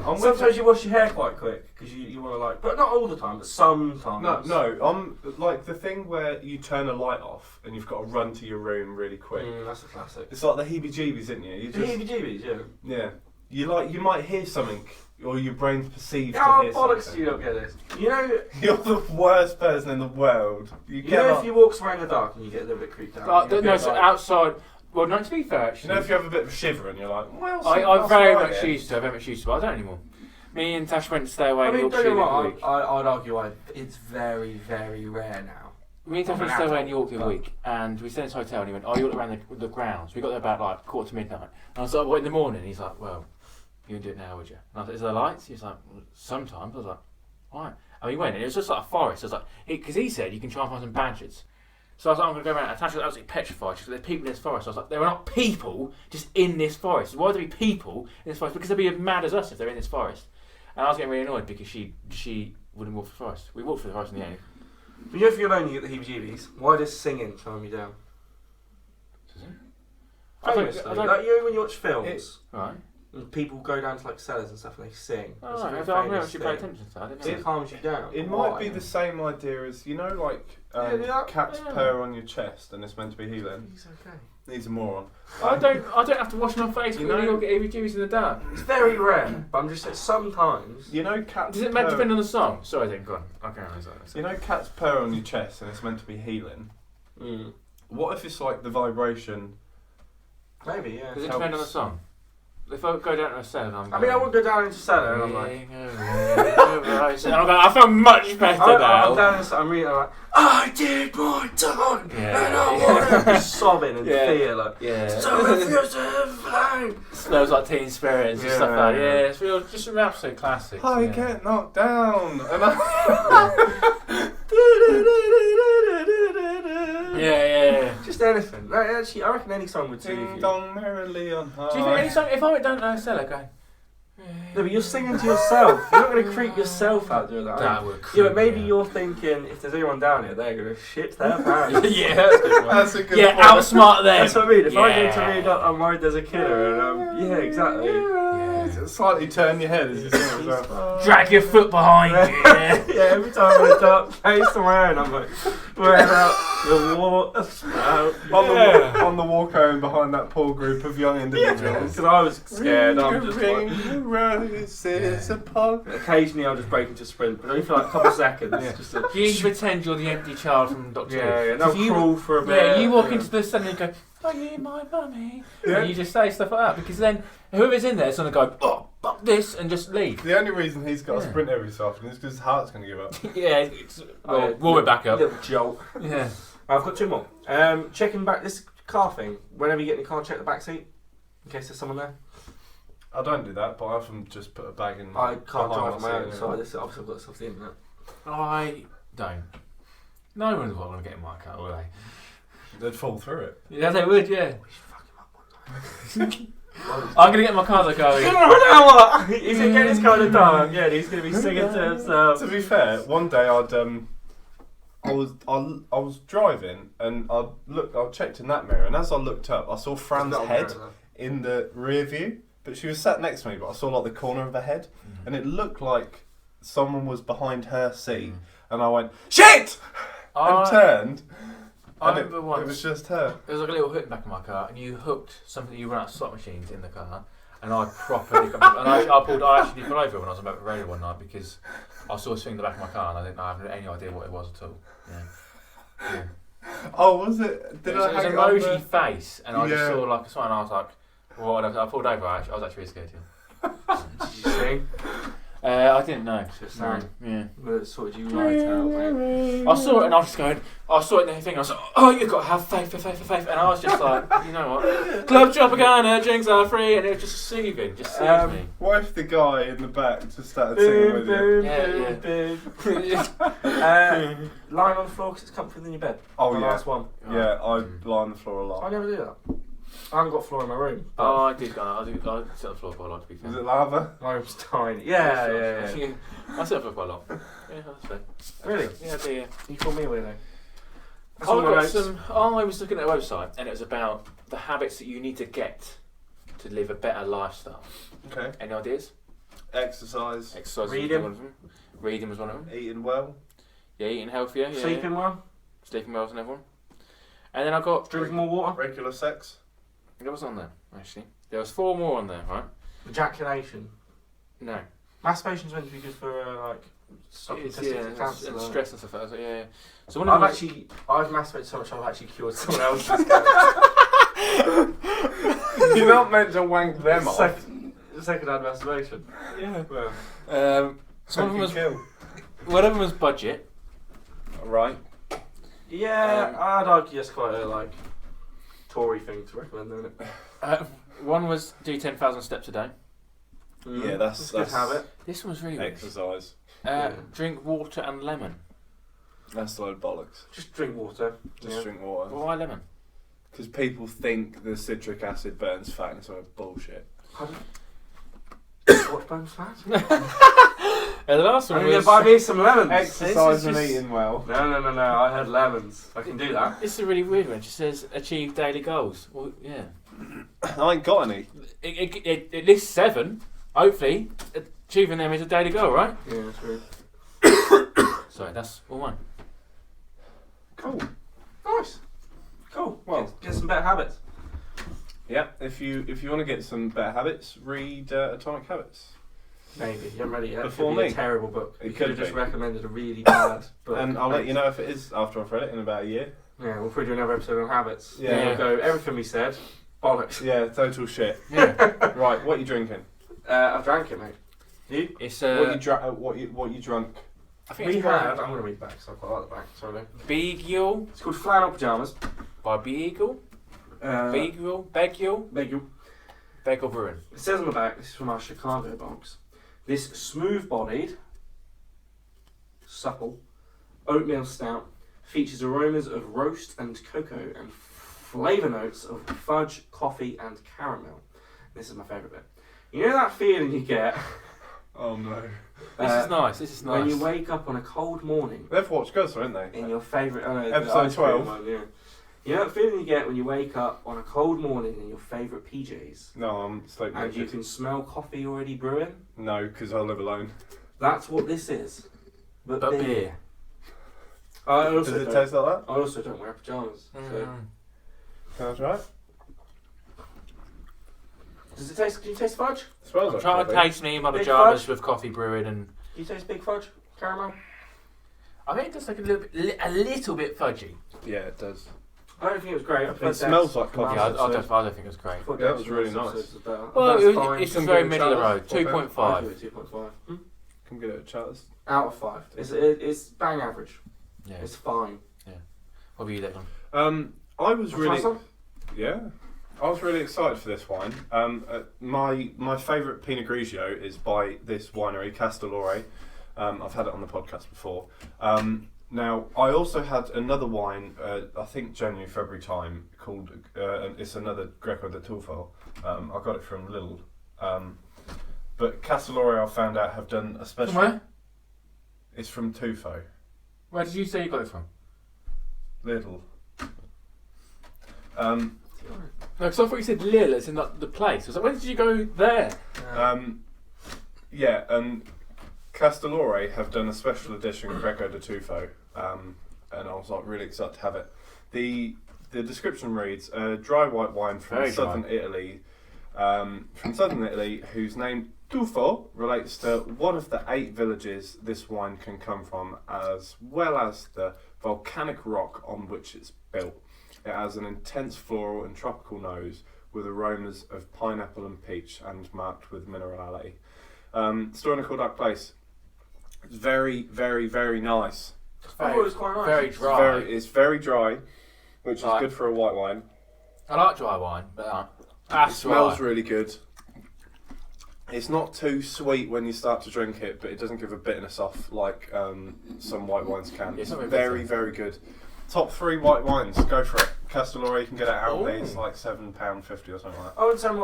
on. Sometimes you wash your hair quite quick because you want to like, but not all the time, but sometimes. No. I'm like the thing where you turn a light off and you've got to run to your room really quick. That's a classic. It's like the heebie-jeebies, isn't it? The heebie-jeebies, yeah. Yeah. You might hear something, or your brain perceives to hear bollocks, something. you don't get this. You know, you're the worst person in the world. You know if you walk somewhere in the dark and you get a little bit creeped out. Outside. Well, not to be fair, actually. You know if you have a bit of a shiver and you're like, well, I'm very much used to. But I don't anymore. Me and Tash went to stay away. I mean, don't get me wrong. I'd argue it's very, very rare now. Me and Tash went to stay away in York the other week, and we stayed in this hotel, and he went, "Oh, you look around the grounds." We got there about like 1:45. And I was like, "What in the morning?" He's like, "Well, you wouldn't do it now, would you?" And I was like, "Is there lights?" He's like, well, "Sometimes." I was like, "Right." And we went, and it was just like a forest. I was like, because he said you can try and find some badgers. So I was like, I'm going to go around. And Tash was absolutely petrified. She said, "There's people in this forest." I was like, "There are not people just in this forest. Why would there be people in this forest? Because they'd be as mad as us if they're in this forest." And I was getting really annoyed because she wouldn't walk for the forest. We walked for the forest in the end. But you know, if you're alone, you get the heebie-jeebies. Why does singing calm you down? Famously, like you know when you watch films, Right. and people go down to like cellars and stuff and they sing. Oh, It's a very I've never famous actually paid thing. attention to that. I didn't It know. calms you down. It Why? might be the same idea as, you know, like Yeah. cats purr on your chest and it's meant to be healing. He's okay. He's a moron. I don't have to wash my face. You You know, know- you'll get heebie-jeebies in the dark. It's very rare, but I'm just saying sometimes. You know cats Does it meant purr- depend on the song? Sorry, then go on. Okay, sorry. You know cats purr on your chest and it's meant to be healing. Mm. What if it's like the vibration? Maybe, yeah. Does it depend on the song? If I go down to a cellar, I mean, I would go down into cellar and I'm like, I feel much better I'm now. down in cellar, I'm reading, I'm like, I did my time, and I want to be sobbing and feel like, so refuse to flame. Smells like Teen Spirit and stuff like that. Yeah, it's real, just an absolute classic. I get knocked down. And Yeah. Just anything. Like, actually, I reckon any song would suit Ding you. dong merrily on high. Do you think any song, if I went down to a cellar going... No, but you're singing to yourself. You're not going to creep yourself out doing that. That would Yeah, but maybe you're thinking, if there's anyone down here, they're going to shit their pants. Yeah, that's a good one. That's a good Yeah, point. outsmart them. That's what I mean. If I go Yeah. to read up, I'm worried there's a killer, and yeah, exactly. Yeah. Slightly turn your head as you sing it as well. Drag your foot behind you. Yeah, every time I look up, face around, I'm like, wearing out the water spout. On the walk home behind that poor group of young individuals. Because I was scared. I'm just Ring like, the roses upon. occasionally I'll just break into sprint, but only for like a couple of seconds. Yeah. Just to, You pretend you're the empty child from Doctor Who. yeah, and I'll You- crawl for a bit. Yeah, you walk into the cellar and you go, "Are you my mummy?" Yeah. And you just say stuff like that because then whoever's in there is going to go, "Oh, fuck this," and just leave. The only reason he's got to Yeah. sprint every so often is because his heart's going to give up. Yeah, warm it back up. Little jolt. Yeah. I've got two more. Checking back this car thing. Whenever you get in the car, check the back seat in case there's someone there. I don't do that, but I often just put a bag in. I can't behind drive on my own, seat, so this obviously I've got stuff to the internet. I don't. No one's going to get in my car, will they? They'd fall through it. Yeah, they would, yeah. We should fuck him up one time. I'm going to get in my car, they're going. He's going to get his car in the dark. Yeah, he's going to be singing to himself. To be fair, one day I was driving and I checked in that mirror, and as I looked up, I saw Fran's head in the rear view, but she was sat next to me, but I saw like the corner of her head, and it looked like someone was behind her seat, and I went shit and turned. I And remember once it was just her. there was like a little hook in the back of my car, and you hooked something that you run out of slot machines in the car, and I properly and I actually did pull over when I was about to radio one night because I saw this thing in the back of my car and I didn't have any idea what it was at all. Yeah. Oh, was it? Did It was I hang an it on emoji face, and I just Yeah. saw like something, and I was like, "What?" I pulled over. I was actually really scared. Did you sing? I didn't know. Just No. sang. Yeah. But it sorted you right out, mate. I saw it and I was just going. I saw it in the thing. I was like, "Oh, you've got to have faith, and I was just like, you know what? Club Tropicana, drinks are free, and it was just soothing, just soothed me. What if the guy in the back just started singing with you? Lying on the floor because it's comfier than your bed. Oh The yeah, last one. yeah. I lie on the floor a I lot. never do that. I haven't got a floor in my room. But Oh, I did. I sit on the floor quite a lot, to be fair. Is it lava? my room's tiny. Yeah. I sit on the floor quite a lot. Yeah, that's fair. Really? Yeah, I do. Yeah. You call me a weirdo. I was looking at a website, and it was about the habits that you need to get to live a better lifestyle. Okay. Any ideas? Exercise, Exercise Reading. was one of them. Reading was one of them. eating well. Yeah, eating healthier. Yeah, Sleeping well. Sleeping well was another one. And then I got Drinking more water. Regular sex. There was on there actually. There was 4 more on there, right? Ejaculation. No. Masturbation's meant to be good for like stopping testicular cancer. and though. stress and stuff like that. Yeah. So one of I've them I've masturbated so much I've actually cured someone else's cancer. You're not meant to wank them off. Second-hand masturbation. yeah. Well, So one of them was kill. one of them was budget. Right. yeah, I'd argue it's quite a like Tory thing to recommend, isn't it? One was do 10,000 steps a day. Yeah, that's a good habit. This one was really weird. exercise. Drink water and lemon. That's a load of bollocks. Just drink water. Just drink water. Why lemon? Because people think the citric acid burns fat, and it's all bullshit. Watch Bones Flat. And the last one I'm going was... to buy me some lemons. Exercise and just- eating well. No. I had lemons. I can do that. This is a really weird one. It just says achieve daily goals. Well, yeah. I ain't got any. It lists 7. Hopefully, achieving them is a daily goal, right? Yeah, true. Sorry, that's all mine. Cool. Nice. Cool. Well- Get some better habits. Yeah, if you want to get some better habits, read Atomic Habits. Maybe. You haven't read it yet. Before it could be me. a terrible book. It You could could have just be. recommended a really bad book. And I'll let you know if it is after I've read it in about a year. Yeah, we'll probably do another episode on habits. Yeah. And we'll go, everything we said, bollocks. Yeah, total shit. Yeah. Right, what you drinking? I've drank it, mate. You? It's What you drunk? I think We it's had, by I'm going to read the back, so I quite like the back, sorry. Beagle It's called Flannel Pyjamas. by Beagle. Beagle. Bagel. Bagel Brewing. It says on the back, this is from our Chicago box, this smooth-bodied, supple, oatmeal stout features aromas of roast and cocoa and flavour notes of fudge, coffee and caramel. This is my favourite bit. You know that feeling you get Oh no. This is nice. This is nice. when you wake up on a cold morning They've watched Guzzlr, haven't they? in your favourite... Episode 12. One, yeah. You know that feeling you get when you wake up on a cold morning in your favourite PJs No, I'm sleeping. and you can smell coffee already brewing? No, because I live alone. That's what this is. But beer. I Does also it don't- taste like that? I also don't wear pyjamas. So. Can I try it? Does it taste? Can you taste fudge? Smells I'm like trying to coffee. taste me in my Big pyjamas fudge? with coffee brewing, and Do you taste big fudge? Caramel? I think it does like a little bit fudgy. Yeah, it does. I don't think it was great. I It smells like coffee. Yeah, I don't. don't think it was great. Yeah, that was really nice. Well, it's Some very good middle of the road. challenge. 2.5. 2.5. Come get it at Chatters. Out of 5. It's bang average. Yeah. It's fine. What were you there on? I was Wanna try really, some? yeah, I was really excited for this wine. My favourite Pinot Grigio is by this winery, Castellore. I've had it on the podcast before. Now, I also had another wine, I think January, February time, called, it's another Greco de Tufo. I got it from Lidl. But Castellore, I found out, have done a special... From where? It's from Tufo. Where did you say you got it from? Lidl. No, because I thought you said Lille, as in like the place. I was like, when did you go there? Yeah, and Castellore have done a special edition Greco de Tufo, and I was like really excited to have it. The description reads: dry white wine from Very dry. southern Italy, whose name Tufo relates to one of the 8 villages this wine can come from, as well as the volcanic rock on which it's built. It has an intense floral and tropical nose with aromas of pineapple and peach and marked with minerality. Stored in a cool dark place. It's very, very, very nice. I thought it was quite nice. Very dry. It's very dry, which is Right. good for a white wine. I like dry wine, but that's It smells dry. really good. It's not too sweet when you start to drink it, but it doesn't give a bitterness off like some white wines can. Yeah, It's it's not very, bitter. very good. Top 3 white wines, go for it. Castellore, you can get it out Ooh. of these like £7.50 or something like I would say I don't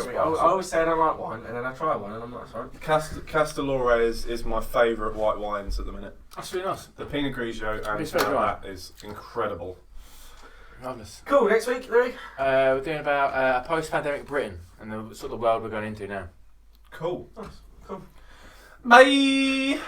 really. I Spicy. always say I don't like wine, and then I try one, and I'm not sorry. that. Castellore is my favourite white wines at the minute. That's really nice. The Pinot Grigio and It's very dry. that is incredible. Marvellous. Cool. Next week, Louis. We're doing about a post-pandemic Britain and the sort of world we're going into now. Cool. Nice. Cool. Bye!